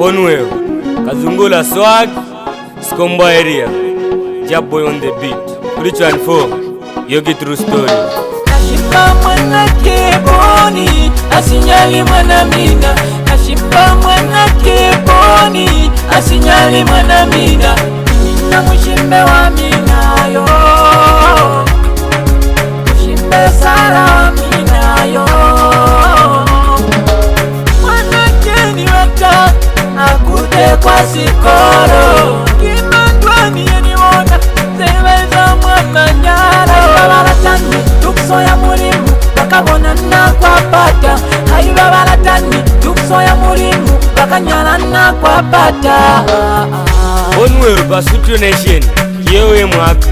Bonwell, Kazungula Swag, Skombo area, Jab Boy on the beat. Which one for? Yogi True Story. Kashimba mwana keboni, asinyali mwana mina. Kashimba mwana keboni, asinyali mwana mina. Mina mushimbe wa mina yo, mushimbe sara wa mina yo. Mwana keni wata, akute kwa sikoro. Kimandwani yeni wona, zeweza mwana nyara. Babalatani, tukso ya mulimu, bakabona na kwa pata. Hai babalatani, tukso ya mulimu, bakanyala na kwa pata. Bonwell Basutu Nation, yewe mwapi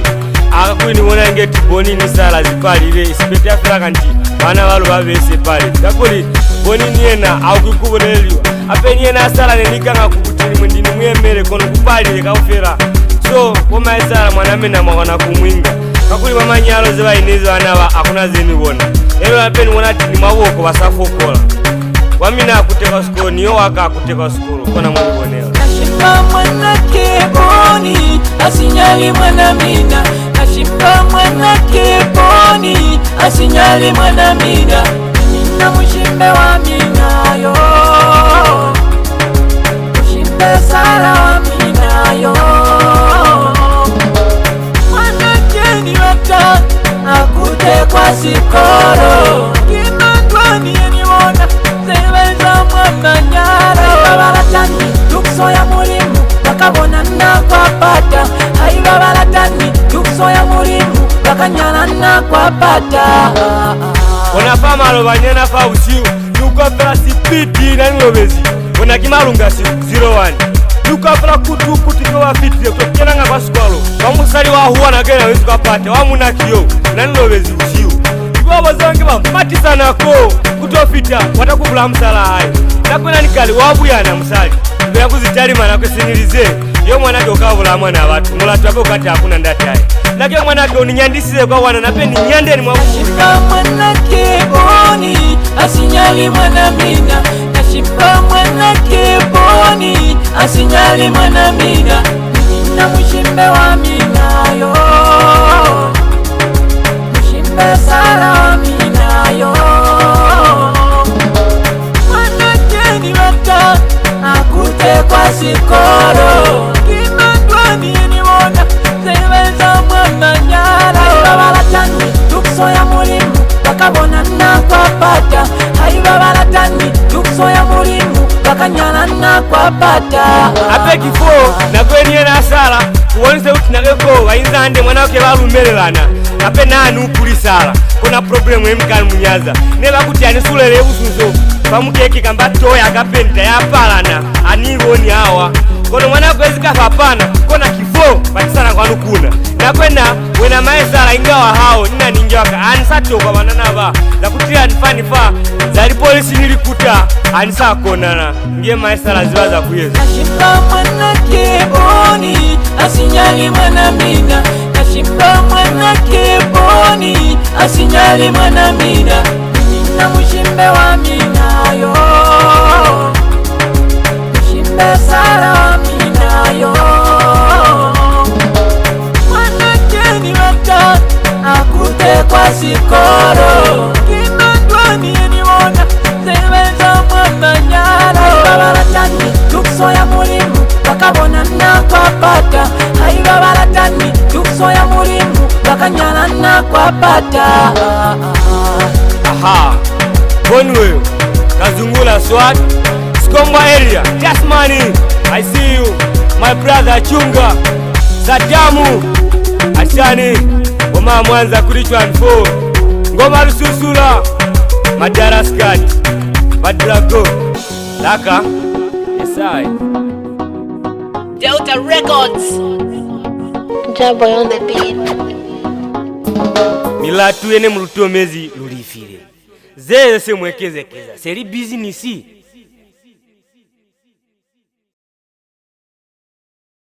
akakuni wona ngeti boni ni sala zipalire isipete afraka nti bana balo babese pale takoli boni niena akukubulelyo apeni ena sala nenikanga kukutini mwindini mwemere kono kupalire kaufera so koma esala mwanamena mwana kumwinga kakuli mamanyalo zeba inezo anawa akuna zeni wona ero apeni wona tini mawoko basafokola wamina akuteka skolo niyo waka akuteka skolo kona mwibonela. Kashimba mwana keboni, asinyali mwana mina. Kashimba mwana keboni, asinyali mwana mina. Mina mushimbe wa mina yo, mushimbe sara wa mina yo. Mwana keni wata, akute kwa sikoro. Kimandwani yeni wona, zeweza mwana nyara. Babalatani, tukso ya mulimu, bakabona na kwa pata. Hai babalatani, tukso ya mulimu, bakanyala na kwa pata. Ona pamalo banyana fa usiu nukopera sipiti na ngobezi ona kimalunga 01 nukopera kutu kwa fitire kutokena nga baskwalo bamusali wa huwa na gena wezu kapata wamuna kiyo na ngobezi usiu ibobo zonge ba matisa nako kutofita watakubula msala hayi nakwena nikali wabuyana musali bya kuzitali mana kwesinirize yo mwana ke okabula mwana abantu mulatu abe okati akuna ndataye nake mwana ke oninyandisize kwa wana napeni nyande ni mwabuya. Kashimba mwana keboni, asinyali mwana mina. Kashimba mwana keboni, asinyali mwana mina. Mina mushimbe wa mina yo, mushimbe sara wa mina yo. Mwana keni wata, akute kwa sikoro. Kimandwani yeni wona, zeweza mwana nyara. Babalatani, tukso ya mulimu, bakabona na kwa pata. Hai babalatani, tukso ya mulimu, bakanyala na kwa pata. Ape kifo na kweni ena sala kuwonise uti nageko wainzande mwana wake balumelelana ape nanu ukuli sala kuna problemu emkani munyaza neba kuti anisulele usunso pamukeki kamba toya akapenta yapalana aniwoni hawa kono mwana kwezi kafapana kona kifo patisana kwa nukuna na kwena wena maesala ingawa hao nina ningiwaka anisatoka banana ba za kutila nifanifa zali polisi nilikuta anisa konana ngie maesala ziwa za kuyeza. Kashimba mwana keboni, asinyali mwana mina. Kashimba mwana keboni, asinyali mwana mina. Mina mushimbe wa mina yo, mushimbe sara wa mina yo. Mwana keni wata, akute kwa sikoro. Kimandwani yeni wona, zeweza mwana nyara. Babalatani, tukso ya mulimu, bakabona na kwa pata. Hai babalatani, tukso ya mulimu, bakanyala na kwa pata. Aha, Bonwell, Kazungula Swag, Skombo area, just money. I see you, my brother Chunga, Sadamu, Ashani, Oma Mwanza Kurichwa Nfo, Ngoma Rususula, Madara Skat, Madrago, Laka, Esai. Delta Records. Jab Boy on the beat. Milatu ene muluto mezi lulifile. Zeze se mwekeze keza. Seri business.